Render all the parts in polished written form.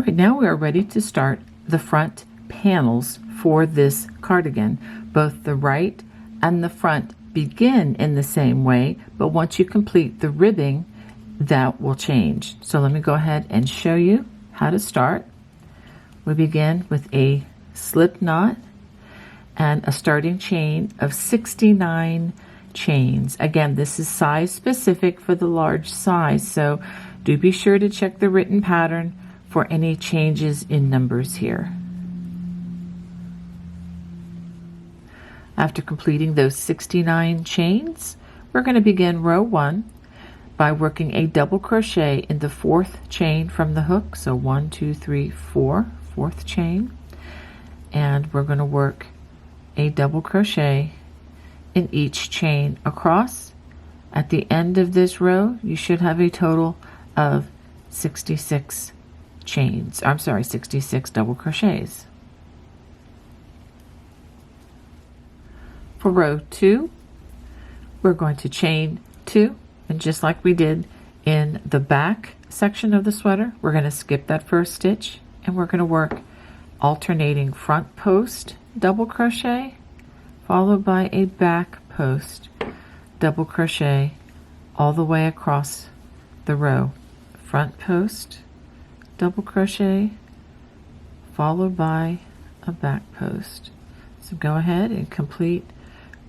All right, now we are ready to start the front panels for this cardigan. Both the right and the front begin in the same way, but once you complete the ribbing, that will change. So let me go ahead and show you how to start. We begin with a slip knot and a starting chain of 69 chains. Again, this is size specific for the large size, so do be sure to check the written pattern for any changes in numbers here. After completing those 69 chains, we're going to begin row 1 by working a double crochet in the 4th chain from the hook. So 1, 2, 3, 4, 4th chain, and we're going to work a double crochet in each chain across. At the end of this row, you should have a total of 66 chains. I'm sorry, 66 double crochets. For row 2, we're going to chain 2, and just like we did in the back section of the sweater, we're going to skip that first stitch and we're going to work alternating front post double crochet followed by a back post double crochet all the way across the row. Front post double crochet followed by a back post. So go ahead and complete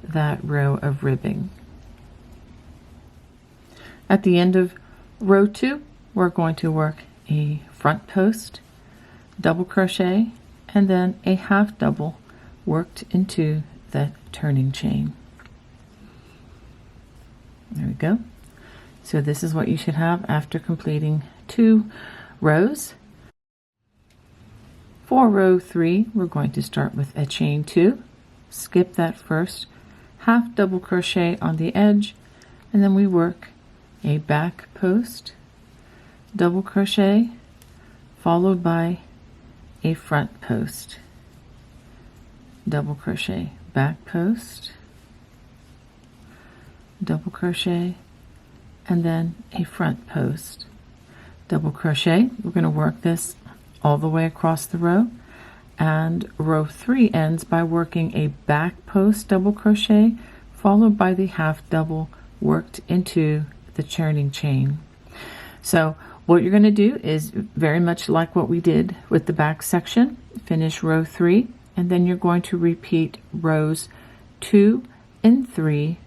that row of ribbing. At the end of row 2, we're going to work a front post double crochet and then a half double worked into that turning chain. There we go. So this is what you should have after completing 2 rows. For row 3, we're going to start with a chain 2, skip that first half double crochet on the edge, and then we work a back post double crochet followed by a front post double crochet, back post double crochet, and then a front post double crochet. We're going to work this all the way across the row, and row 3 ends by working a back post double crochet followed by the half double worked into the churning chain. So what you're going to do is very much like what we did with the back section. Finish row 3, and then you're going to repeat rows 2 and 3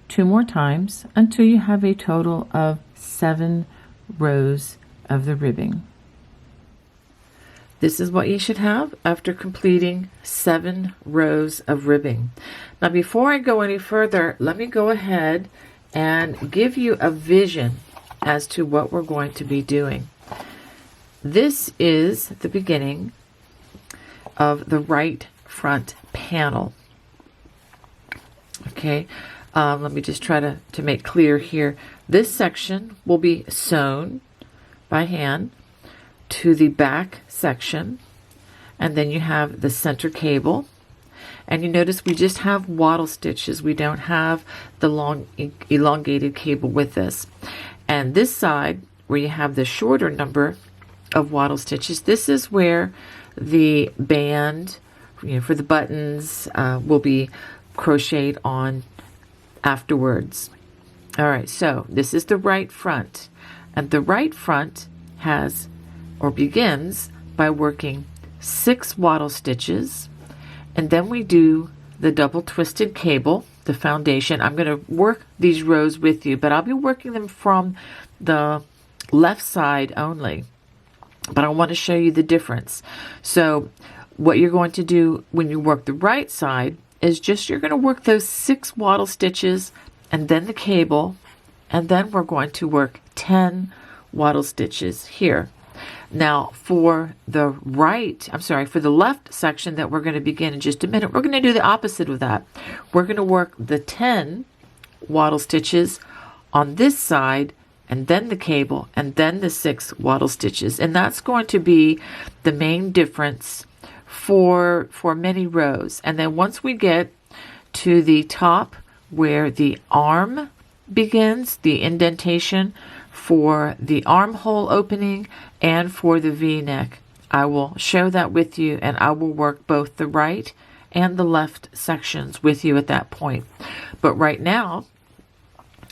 2 more times until you have a total of 7 rows of the ribbing. This is what you should have after completing 7 rows of ribbing. Now before I go any further, let me go ahead and give you a vision as to what we're going to be doing. This is the beginning of the right front panel. Okay, let me just try to make clear here. This section will be sewn by hand to the back section, and then you have the center cable, and you notice we just have wattle stitches. We don't have the long elongated cable with this. And this side where you have the shorter number of wattle stitches, this is where the band, for the buttons will be crocheted on afterwards. All right, so this is the right front, and the right front has or begins by working 6 wattle stitches, and then we do the double twisted cable, the foundation. I'm going to work these rows with you, but I'll be working them from the left side only, but I want to show you the difference. So what you're going to do when you work the right side is just you're going to work those 6 wattle stitches and then the cable, and then we're going to work 10 wattle stitches here. Now for the for the left section that we're going to begin in just a minute, we're going to do the opposite of that. We're going to work the 10 wattle stitches on this side, and then the cable, and then the 6 wattle stitches, and that's going to be the main difference for many rows. And then once we get to the top where the arm begins, the indentation for the armhole opening and for the V-neck, I will show that with you, and I will work both the right and the left sections with you at that point. But right now,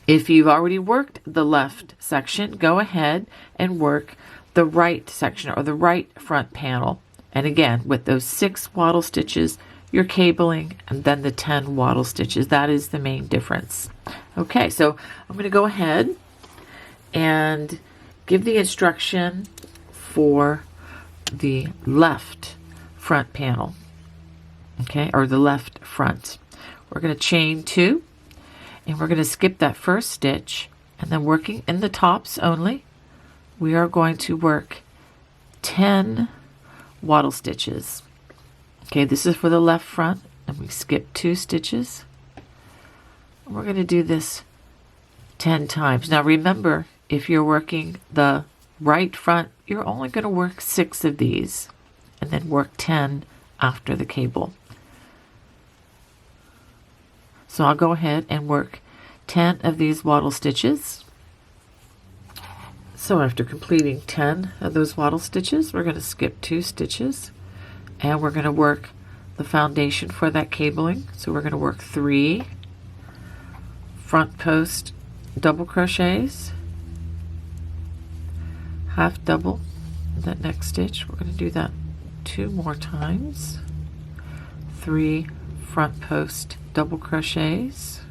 if you've already worked the left section, go ahead and work the right section or the right front panel. And again, with those 6 wattle stitches, your cabling, and then the 10 wattle stitches. That is the main difference. Okay, so I'm going to go ahead and give the instruction for the left front panel. Okay, or the left front. We're going to chain 2, and we're going to skip that first stitch, and then working in the tops only, we are going to work 10 wattle stitches. Okay, this is for the left front, and we skip 2 stitches. We're going to do this 10 times. Now remember, if you're working the right front, you're only going to work 6 of these, and then work 10 after the cable. So I'll go ahead and work 10 of these wattle stitches. So after completing 10 of those wattle stitches, we're going to skip 2 stitches, and we're going to work the foundation for that cabling. So we're going to work 3 front post double crochets, half double in that next stitch. We're going to do that 2 more times. 3 front post double crochets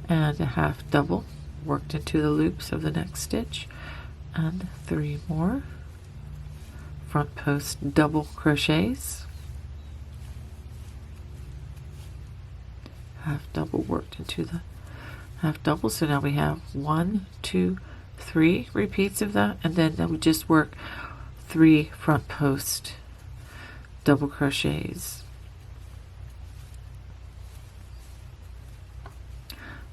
and a half double worked into the loops of the next stitch, and 3 more front post double crochets, half double worked into the half double. So now we have 1, 2, 3 repeats of that, and then we just work 3 front post double crochets,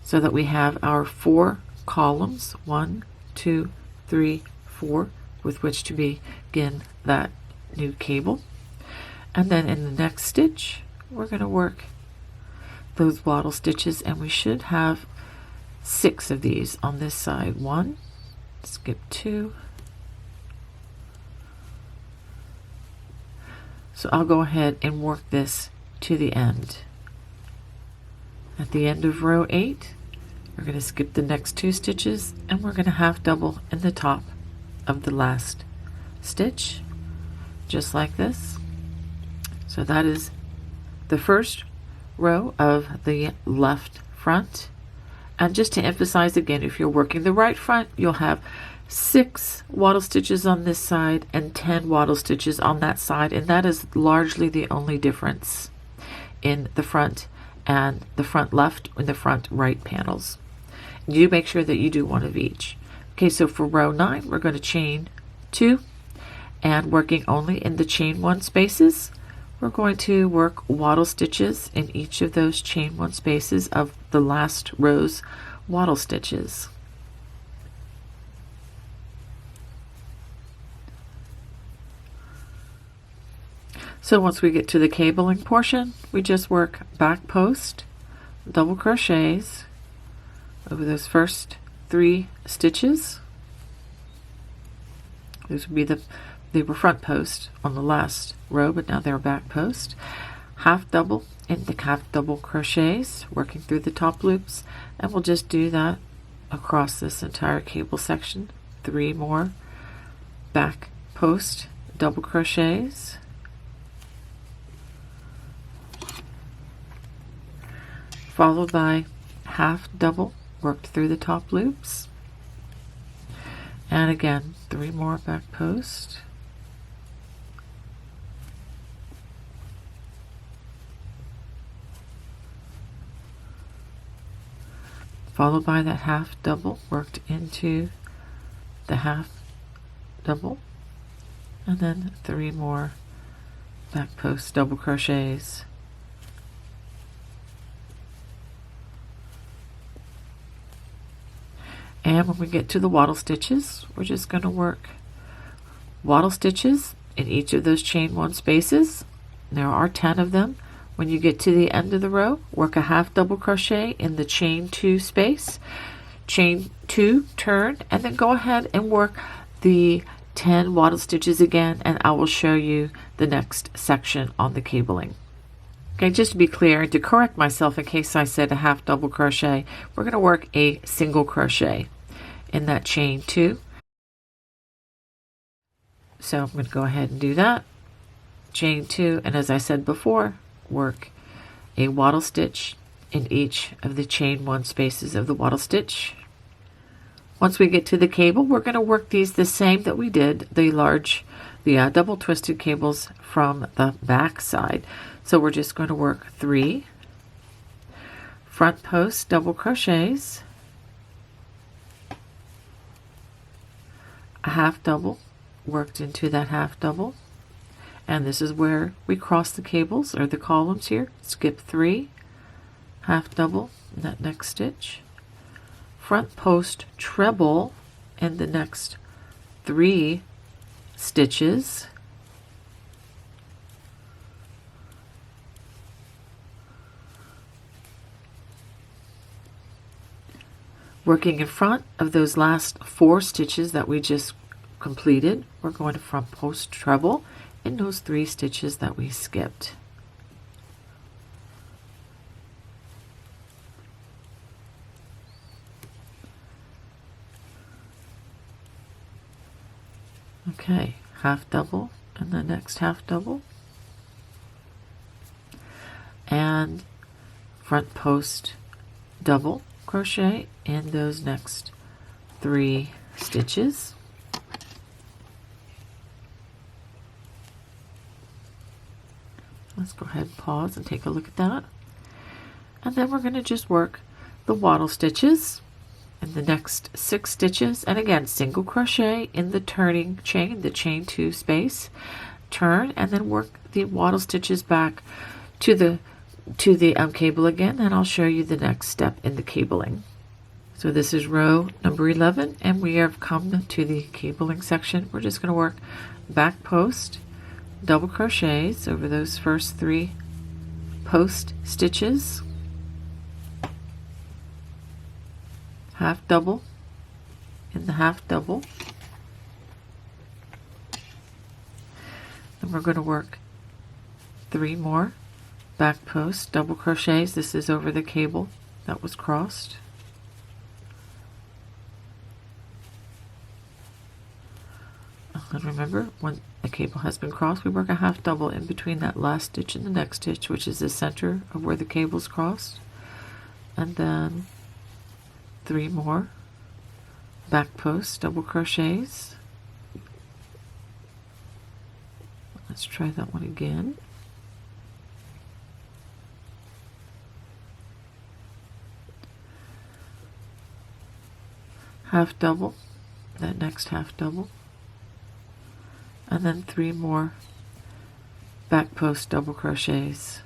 so that we have our 4 columns, 1, 2, 3, 4, with which to begin that new cable. And then in the next stitch, we're going to work those wattle stitches, and we should have 6 of these on this side. 1, skip 2. So I'll go ahead and work this to the end. At the end of row 8, we're going to skip the next 2 stitches, and we're going to half double in the top of the last stitch, just like this. So that is the first row of the left front. And just to emphasize again, if you're working the right front, you'll have 6 wattle stitches on this side and 10 wattle stitches on that side, and that is largely the only difference in the front and the front left and the front right panels. You make sure that you do 1 of each. Okay, so for row 9, we're going to chain 2, and working only in the chain 1 spaces, we're going to work wattle stitches in each of those chain 1 spaces of the last row's wattle stitches. So once we get to the cabling portion, we just work back post double crochets over those first 3 stitches. These would be they were front post on the last row, but now they're back post. Half double in the half double crochets, working through the top loops, and we'll just do that across this entire cable section. 3 more back post double crochets, followed by half double worked through the top loops, and again 3 more back post, followed by that half double worked into the half double, and then 3 more back post double crochets, and when we get to the wattle stitches, we're just going to work wattle stitches in each of those chain 1 spaces. There are 10 of them. When you get to the end of the row, work a half double crochet in the chain 2 space, chain 2, turn, and then go ahead and work the 10 wattle stitches again, and I will show you the next section on the cabling. Okay, just to be clear and to correct myself in case I said a half double crochet, we're going to work a single crochet in that chain 2. So I'm going to go ahead and do that. Chain 2, and as I said before, work a wattle stitch in each of the chain 1 spaces of the wattle stitch. Once we get to the cable, we're going to work these the same that we did the double twisted cables from the back side. So we're just going to work 3 front post double crochets, a half double worked into that half double, and this is where we cross the cables or the columns here. Skip 3, half double in that next stitch, front post treble in the next 3 stitches, working in front of those last 4 stitches that we just completed. We're going to front post treble in those 3 stitches that we skipped. Okay, half double and the next half double, and front post double crochet in those next 3 stitches. Let's go ahead and pause and take a look at that. And then we're going to just work the wattle stitches in the next 6 stitches, and again single crochet in the turning chain, the chain 2 space, turn, and then work the wattle stitches back to the cable again, and I'll show you the next step in the cabling. So this is row number 11, and we have come to the cabling section. We're just going to work back post double crochets over those first 3 post stitches, half double in the half double, and we're going to work 3 more back post double crochets. This is over the cable that was crossed. And remember, when the cable has been crossed, we work a half double in between that last stitch and the next stitch, which is the center of where the cable's crossed, and then 3 more back post double crochets. Let's try that one again. Half double, that next half double, and then 3 more back post double crochets.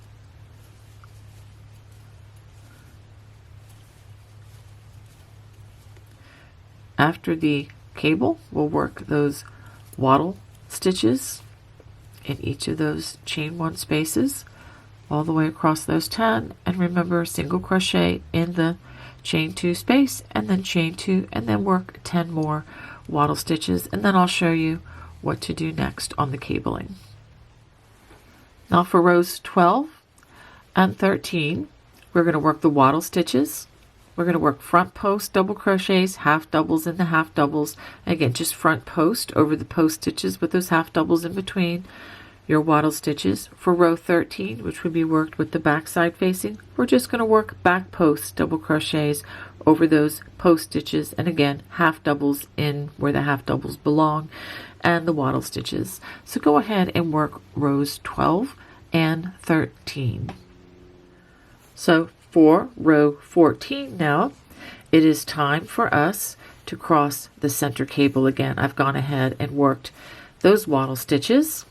After the cable, we'll work those wattle stitches in each of those chain 1 spaces all the way across those 10, and remember single crochet in the chain 2 space, and then chain 2, and then work 10 more wattle stitches, and then I'll show you what to do next on the cabling. Now for rows 12 and 13, we're going to work the wattle stitches. We're going to work front post double crochets, half doubles in the half doubles. Again, just front post over the post stitches with those half doubles in between your wattle stitches. For row 13, which would be worked with the back side facing, we're just going to work back post double crochets over those post stitches, and again half doubles in where the half doubles belong, and the wattle stitches. So go ahead and work rows 12 and 13. So for row 14 now, it is time for us to cross the center cable again. I've gone ahead and worked those wattle stitches.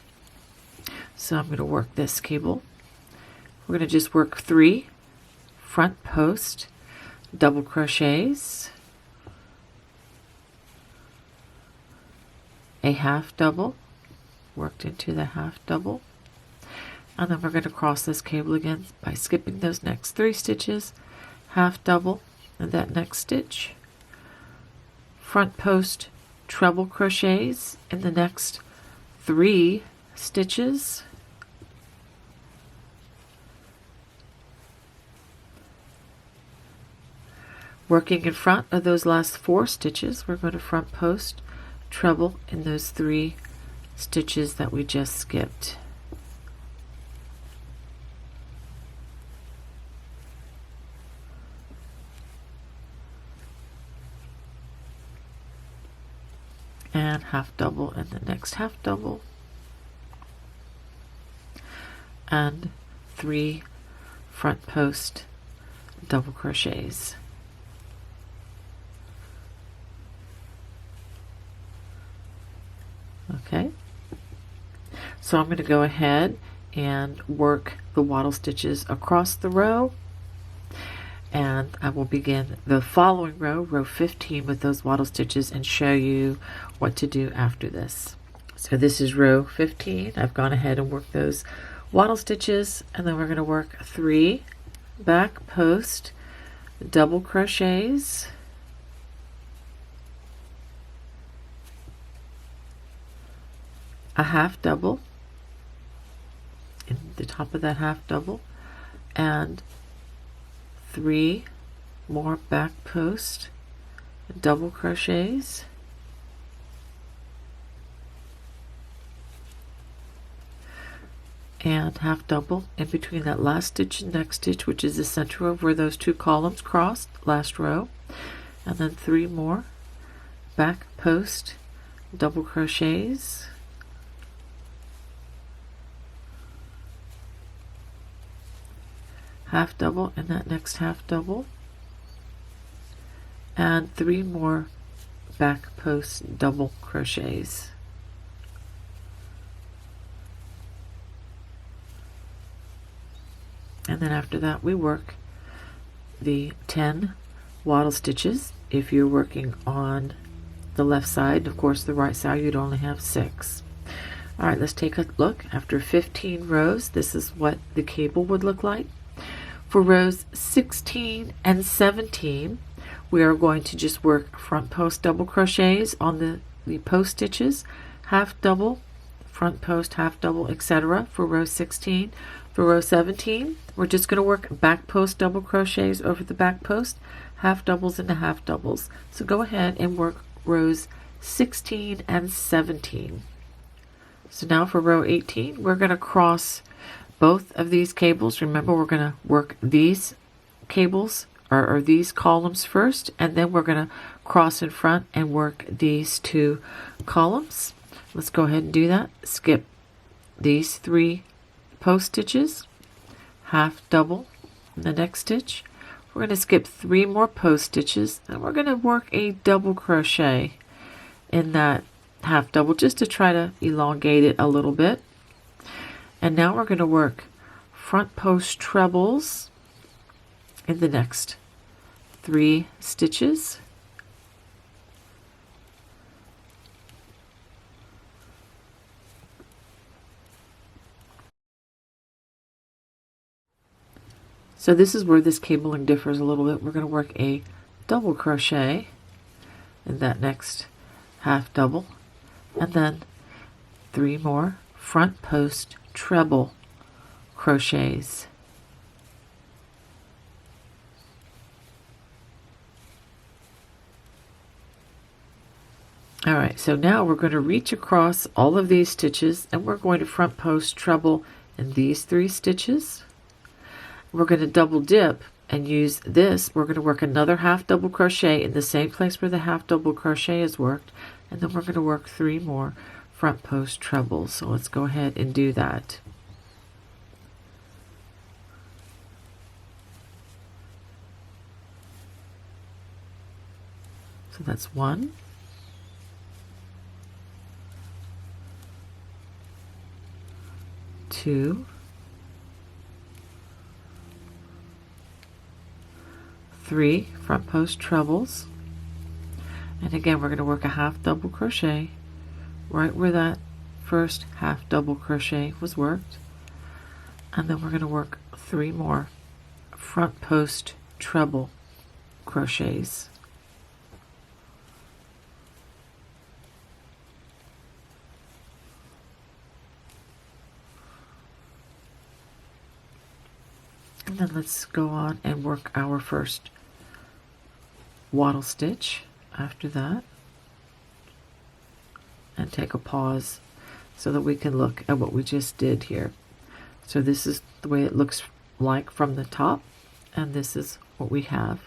So I'm going to work this cable. We're going to just work 3 front post double crochets, a half double worked into the half double, and then we're going to cross this cable again by skipping those next 3 stitches, half double in that next stitch, front post treble crochets in the next 3 stitches. Working in front of those last 4 stitches, we're going to front post treble in those 3 stitches that we just skipped. And half double in the next half double, and 3 front post double crochets. Okay, so I'm going to go ahead and work the wattle stitches across the row, and I will begin the following row, row 15, with those wattle stitches and show you what to do after this. So this is row 15. I've gone ahead and worked those wattle stitches, and then we're going to work 3 back post double crochets, a half double in the top of that half double, and 3 more back post double crochets, and half double in between that last stitch and next stitch, which is the center of where those 2 columns crossed, last row, and then 3 more back post double crochets, half double in that next half double, and 3 more back post double crochets. And then after that we work the 10 wattle stitches. If you're working on the left side, of course the right side you'd only have 6. Alright, let's take a look. After 15 rows, this is what the cable would look like. For rows 16 and 17, we are going to just work front post double crochets on the post stitches, half double, front post, half double, etc. for row 16. For row 17, we're just going to work back post double crochets over the back post, half doubles into half doubles. So go ahead and work rows 16 and 17. So now for row 18, we're going to cross both of these cables. Remember, we're going to work these cables or these columns first, and then we're going to cross in front and work these 2 columns. Let's go ahead and do that. Skip these 3 post stitches, half double in the next stitch. We're going to skip 3 more post stitches, and we're going to work a double crochet in that half double just to try to elongate it a little bit. And now we're going to work front post trebles in the next 3 stitches. So this is where this cabling differs a little bit. We're going to work a double crochet in that next half double, and then 3 more front post treble crochets. Alright, so now we're going to reach across all of these stitches, and we're going to front post treble in these 3 stitches. We're going to double dip and use this. We're going to work another half double crochet in the same place where the half double crochet is worked, and then we're going to work 3 more front post trebles. So let's go ahead and do that. So that's 1, 2, 3 front post trebles, and again we're going to work a half double crochet right where that first half double crochet was worked, and then we're going to work 3 more front post treble crochets. And then let's go on and work our first waddle stitch after that. And take a pause so that we can look at what we just did here. So this is the way it looks like from the top, and this is what we have.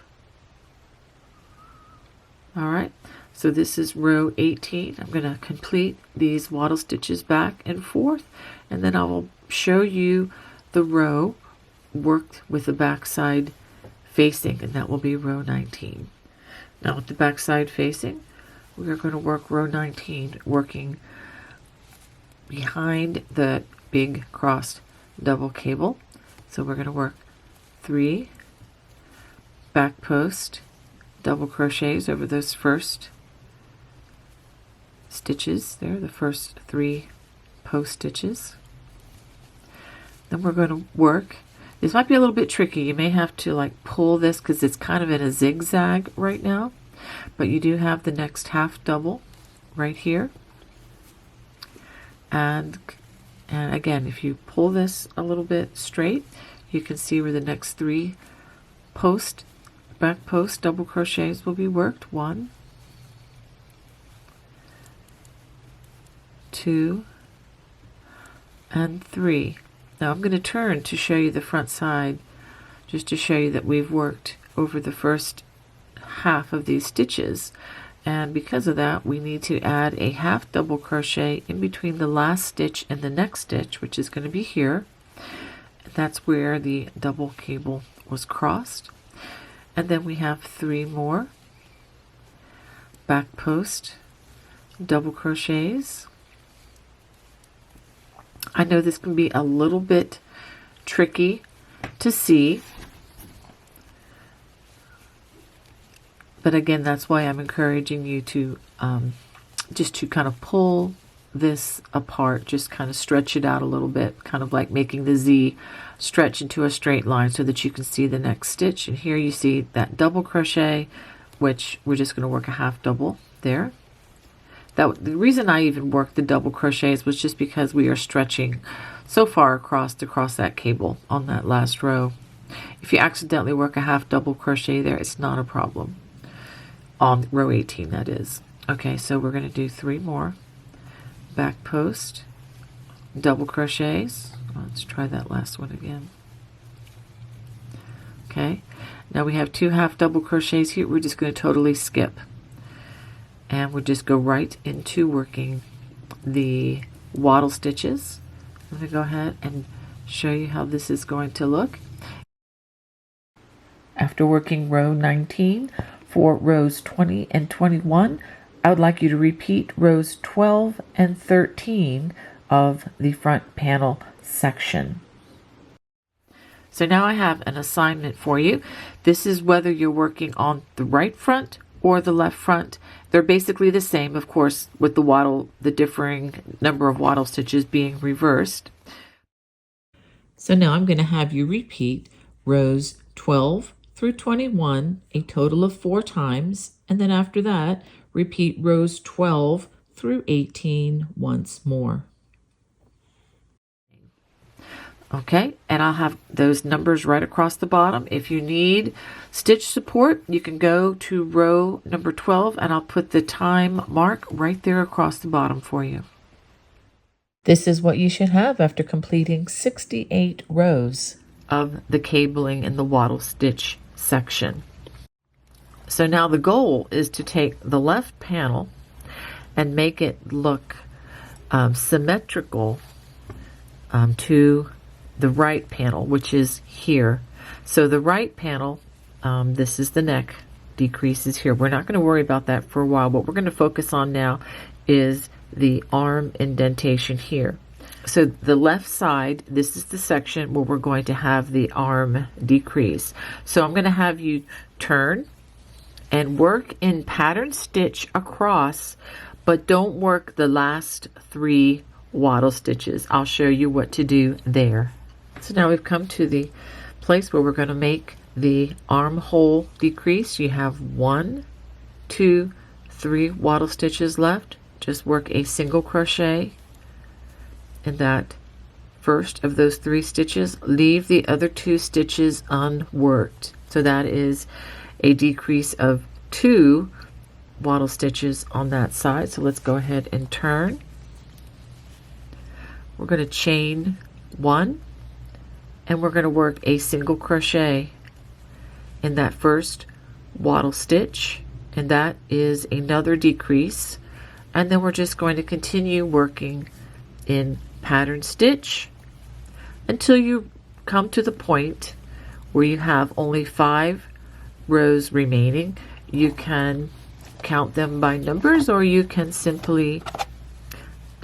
All right, so this is row 18. I'm going to complete these waddle stitches back and forth, and then I will show you the row worked with the back side facing, and that will be row 19. Now with the back side facing, we are going to work row 19, working behind the big crossed double cable. So we're going to work 3 back post double crochets over those first stitches there, the first 3 post stitches. Then we're going to work, this might be a little bit tricky, you may have to like pull this because it's kind of in a zigzag right now, but you do have the next half double right here. And again, if you pull this a little bit straight, you can see where the next 3 back post double crochets will be worked. 1, 2, and 3. Now I'm going to turn to show you the front side, just to show you that we've worked over the first half of these stitches, and because of that we need to add a half double crochet in between the last stitch and the next stitch, which is going to be here. That's where the double cable was crossed. And then we have 3 more back post double crochets. I know this can be a little bit tricky to see, but again, that's why I'm encouraging you to just to kind of pull this apart, just kind of stretch it out a little bit, kind of like making the Z stretch into a straight line so that you can see the next stitch. And here you see that double crochet, which we're just going to work a half double there. The reason I even worked the double crochets was just because we are stretching so far across that cable on that last row. If you accidentally work a half double crochet there, it's not a problem. On row 18, that is. Okay, so we're going to do 3 more back post double crochets. Let's try that last one again. Okay, now we have 2 half double crochets here. We're just going to totally skip, and we'll just go right into working the waddle stitches. I'm going to go ahead and show you how this is going to look. After working row 19 for rows 20 and 21, I would like you to repeat rows 12 and 13 of the front panel section. So now I have an assignment for you. This is whether you're working on the right front or the left front. They're basically the same, of course, with the differing number of waddle stitches being reversed. So now I'm going to have you repeat rows 12 through 21 a total of 4 times, and then after that repeat rows 12 through 18 once more. Okay, and I'll have those numbers right across the bottom. If you need stitch support, you can go to row number 12, and I'll put the time mark right there across the bottom for you. This is what you should have after completing 68 rows of the cabling in the waddle stitch section. So now the goal is to take the left panel and make it look symmetrical to the right panel, which is here. So the right panel, this is the neck, decreases here. We're not going to worry about that for a while. What we're going to focus on now is the arm indentation here. So the left side, this is the section where we're going to have the arm decrease. So I'm going to have you turn and work in pattern stitch across, but don't work the last 3 waddle stitches. I'll show you what to do there. So now we've come to the place where we're going to make the armhole decrease. You have 1, 2, 3 waddle stitches left. Just work a single crochet in that first of those 3 stitches, leave the other 2 stitches unworked. So that is a decrease of 2 wattle stitches on that side. So let's go ahead and turn. We're going to chain 1, and we're going to work a single crochet in that first wattle stitch, and that is another decrease. And then we're just going to continue working in pattern stitch until you come to the point where you have only 5 rows remaining. You can count them by numbers, or you can simply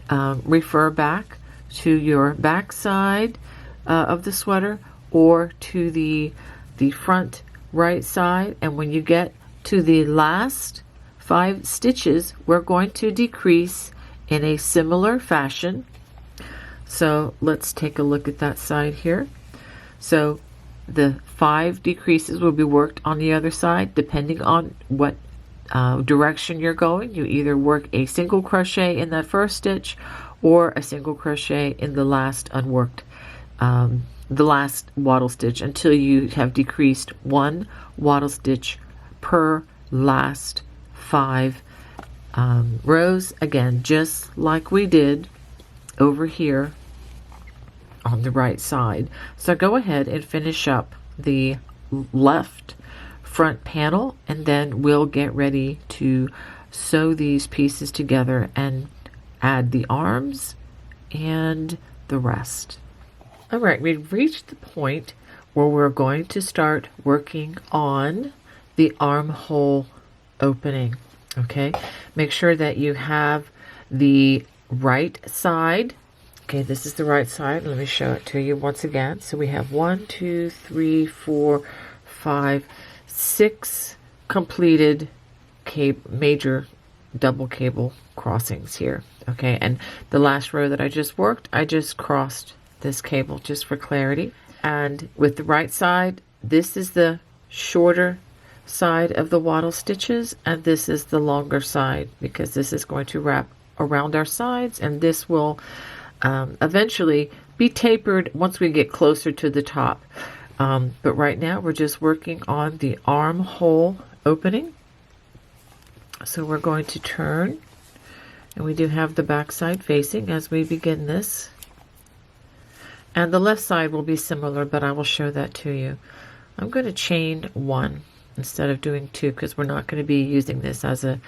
refer back to your back side of the sweater, or to the front right side. And when you get to the last 5 stitches, we're going to decrease in a similar fashion. So let's take a look at that side here. So the 5 decreases will be worked on the other side depending on what direction you're going. You either work a single crochet in that first stitch, or a single crochet in the last unworked, the last wattle stitch, until you have decreased 1 wattle stitch per last 5 rows. Again, just like we did over here on the right side. So go ahead and finish up the left front panel, and then we'll get ready to sew these pieces together and add the arms and the rest. All right, we've reached the point where we're going to start working on the armhole opening. Okay, make sure that you have the right side. Okay, this is the right side. Let me show it to you once again. So we have 1, 2, 3, 4, 5, 6 completed major double cable crossings here. Okay, and the last row that I just worked, I just crossed this cable just for clarity. And with the right side, this is the shorter side of the wattle stitches, and this is the longer side, because this is going to wrap around our sides, and this will eventually be tapered once we get closer to the top. But right now we're just working on the armhole opening. So we're going to turn, and we do have the back side facing as we begin this. And the left side will be similar, but I will show that to you. I'm going to chain 1 instead of doing 2, because we're not going to be using this as a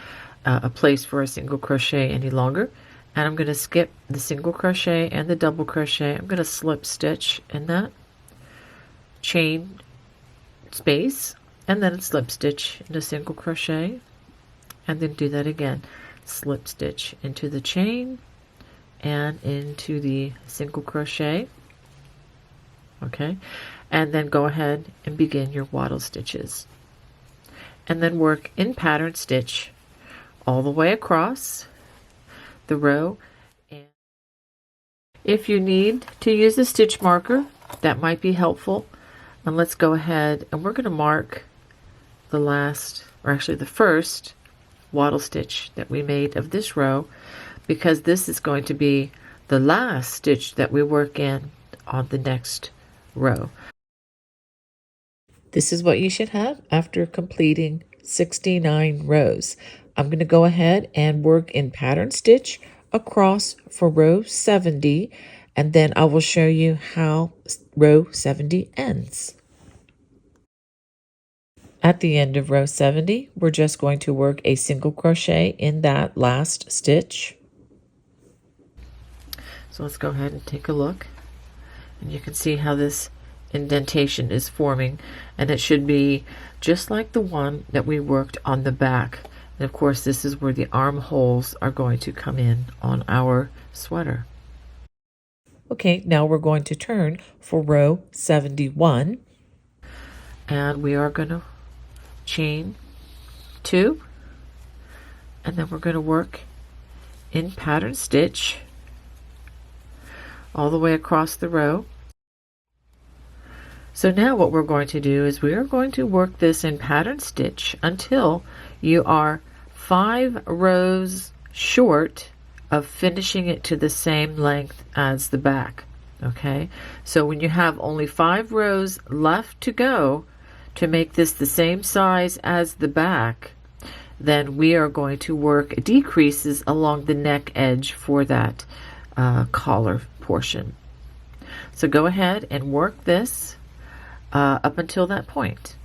place for a single crochet any longer. And I'm going to skip the single crochet and the double crochet. I'm going to slip stitch in that, chain space, and then slip stitch into single crochet, and then do that again. Slip stitch into the chain and into the single crochet. Okay, and then go ahead and begin your wattle stitches, and then work in pattern stitch all the way across the row. And if you need to use a stitch marker, that might be helpful. And let's go ahead, and we're going to mark the last, or actually the first wattle stitch that we made of this row, because this is going to be the last stitch that we work in on the next row. This is what you should have after completing 69 rows. I'm going to go ahead and work in pattern stitch across for row 70, and then I will show you how row 70 ends. At the end of row 70, we're just going to work a single crochet in that last stitch. So let's go ahead and take a look, and you can see how this indentation is forming, and it should be just like the one that we worked on the back. And of course, this is where the armholes are going to come in on our sweater. Okay, now we're going to turn for row 71, and we are going to chain 2, and then we're going to work in pattern stitch all the way across the row. So now what we're going to do is we are going to work this in pattern stitch until you are 5 rows short of finishing it to the same length as the back. Okay, so when you have only 5 rows left to go to make this the same size as the back, then we are going to work decreases along the neck edge for that collar portion. So go ahead and work this up until that point.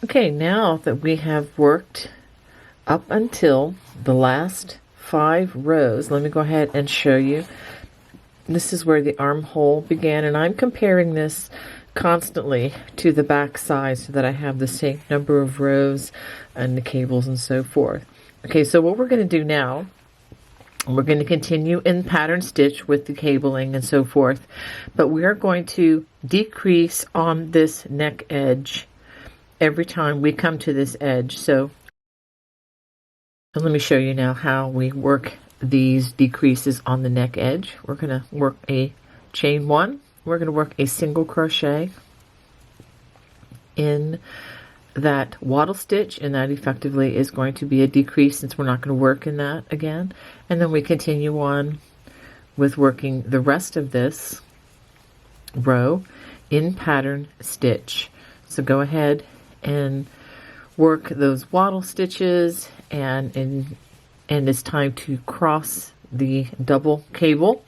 Okay, now that we have worked up until the last 5 rows, let me go ahead and show you. This is where the armhole began, and I'm comparing this constantly to the back side so that I have the same number of rows and the cables and so forth. Okay, so what we're going to do now, we're going to continue in pattern stitch with the cabling and so forth, but we are going to decrease on this neck edge every time we come to this edge. So let me show you now how we work these decreases on the neck edge. We're going to work a chain 1. We're going to work a single crochet in that wattle stitch, and that effectively is going to be a decrease since we're not going to work in that again. And then we continue on with working the rest of this row in pattern stitch. So go ahead and work those wattle stitches, and it's time to cross the double cable.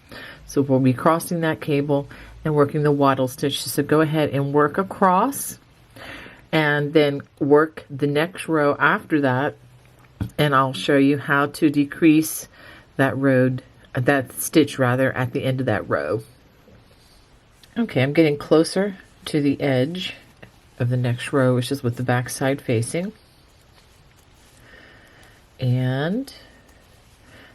So we'll be crossing that cable and working the wattle stitch. So go ahead and work across and then work the next row after that, and I'll show you how to decrease that stitch rather at the end of that row. Okay, I'm getting closer to the edge of the next row, which is with the back side facing. And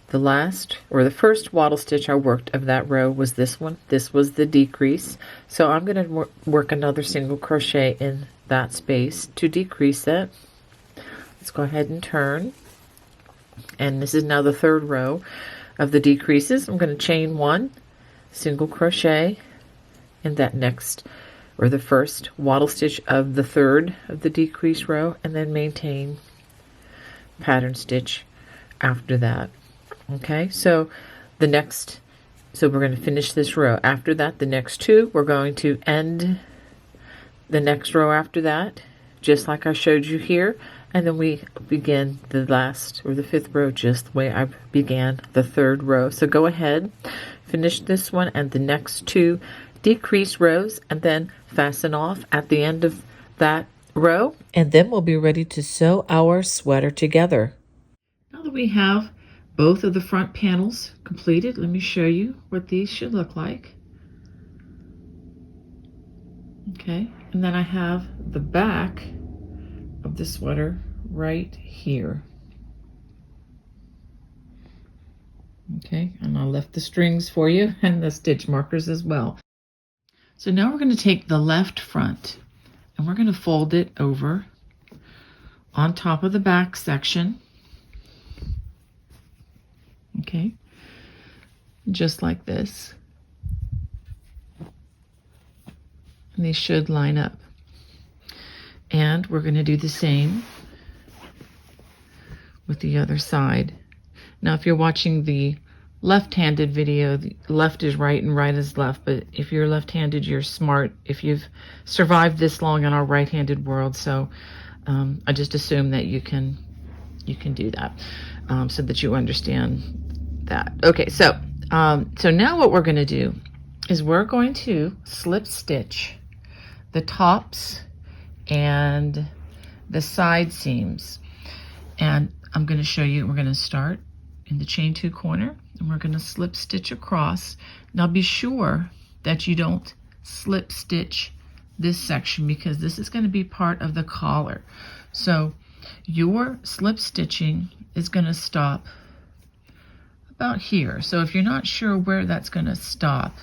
the first wattle stitch I worked of that row was this one. This was the decrease. So I'm going to work another single crochet in that space to decrease it. Let's go ahead and turn. And this is now the third row of the decreases. I'm going to chain 1, single crochet in that next, or the first wattle stitch of the third of the decrease row, and then maintain pattern stitch after that. Okay, so we're going to finish this row. After that, the next 2, we're going to end the next row after that, just like I showed you here, and then we begin the last, or the 5th row, just the way I began the 3rd row. So go ahead, finish this one and the next 2 decrease rows, and then fasten off at the end of that row, and then we'll be ready to sew our sweater together. Now that we have both of the front panels completed, let me show you what these should look like. Okay, and then I have the back of the sweater right here. Okay, and I left the strings for you and the stitch markers as well. So now we're going to take the left front and we're going to fold it over on top of the back section. Okay, just like this. And these should line up. And we're going to do the same with the other side. Now, if you're watching the left-handed video, the left is right and right is left, but if you're left-handed, you're smart if you've survived this long in our right-handed world. So I just assume that you can do that, so that you understand that. Okay, so now what we're going to do is we're going to slip stitch the tops and the side seams, and I'm going to show you. We're going to start in the chain 2 corner, and we're going to slip stitch across. Now be sure that you don't slip stitch this section, because this is going to be part of the collar. So your slip stitching is going to stop about here. So if you're not sure where that's going to stop,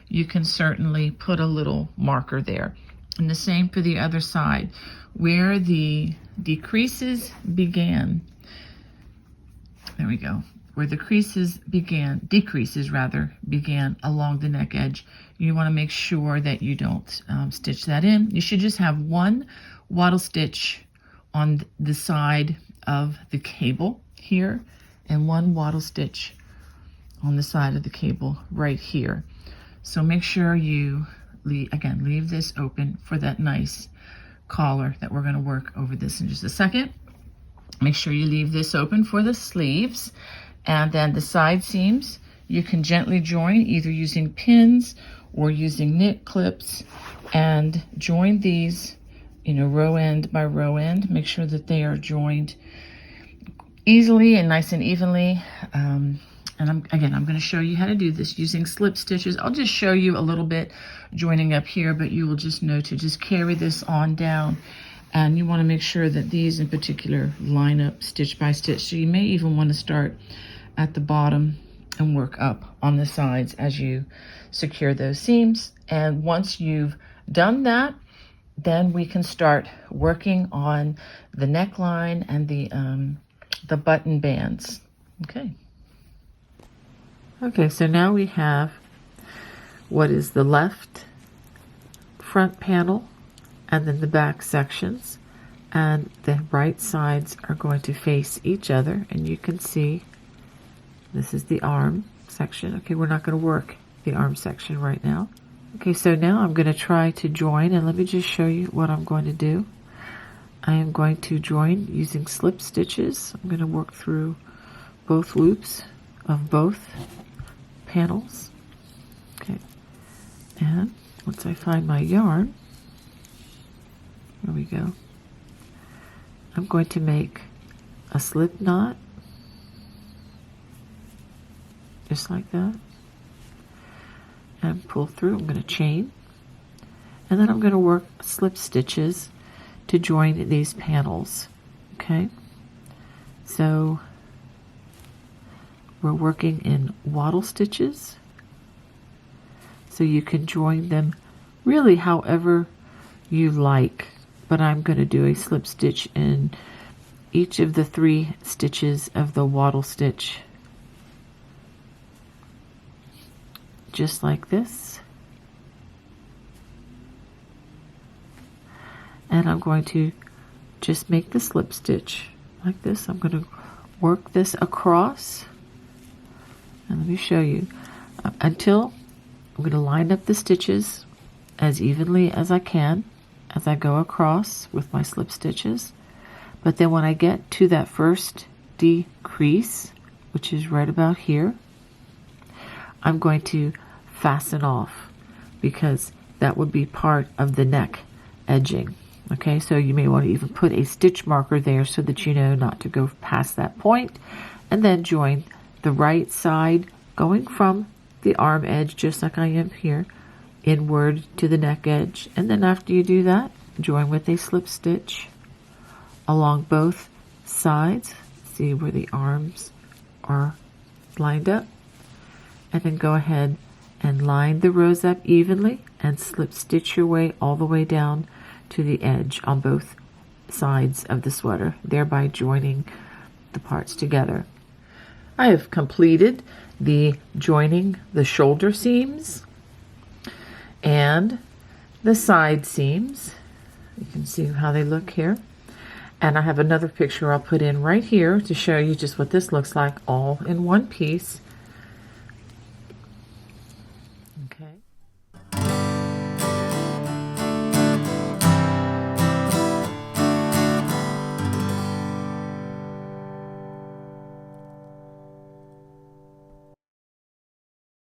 you can certainly put a little marker there. And the same for the other side. Where the decreases began, there we go. Where the decreases began along the neck edge, you want to make sure that you don't stitch that in. You should just have 1 wattle stitch on the side of the cable here, and 1 wattle stitch on the side of the cable right here. So make sure you leave this open for that nice collar that we're going to work over this in just a second. Make sure you leave this open for the sleeves, and then the side seams you can gently join either using pins or using knit clips, and join these, you know, row end by row end. Make sure that they are joined easily and nice and evenly. And I'm going to show you how to do this using slip stitches. I'll just show you a little bit joining up here, but you will just know to just carry this on down. And you want to make sure that these in particular line up stitch by stitch. So you may even want to start at the bottom and work up on the sides as you secure those seams. And once you've done that, then we can start working on the neckline and the button bands. Okay, so now we have what is the left front panel and then the back sections, and the right sides are going to face each other, and you can see this is the arm section. Okay, we're not going to work the arm section right now. Okay, so now I'm going to try to join, and let me just show you what I'm going to do. I am going to join using slip stitches. I'm going to work through both loops of both panels. Okay, and once I find my yarn, there we go, I'm going to make a slip knot just like that and pull through. I'm going to chain, and then I'm going to work slip stitches to join these panels. Okay, so we're working in wattle stitches, so you can join them really however you like, but I'm going to do a slip stitch in each of the 3 stitches of the wattle stitch, just like this. And I'm going to just make the slip stitch like this. I'm going to work this across, and let me show you until I'm going to line up the stitches as evenly as I can as I go across with my slip stitches. But then when I get to that first decrease, which is right about here, I'm going to fasten off, because that would be part of the neck edging. Okay, so you may want to even put a stitch marker there so that you know not to go past that point, and then join the right side going from the arm edge, just like I am here, inward to the neck edge. And then after you do that, join with a slip stitch along both sides. See where the arms are lined up, and then go ahead and line the rows up evenly and slip stitch your way all the way down to the edge on both sides of the sweater, thereby joining the parts together. I have completed the joining the shoulder seams and the side seams. You can see how they look here. And I have another picture I'll put in right here to show you just what this looks like all in one piece. Okay.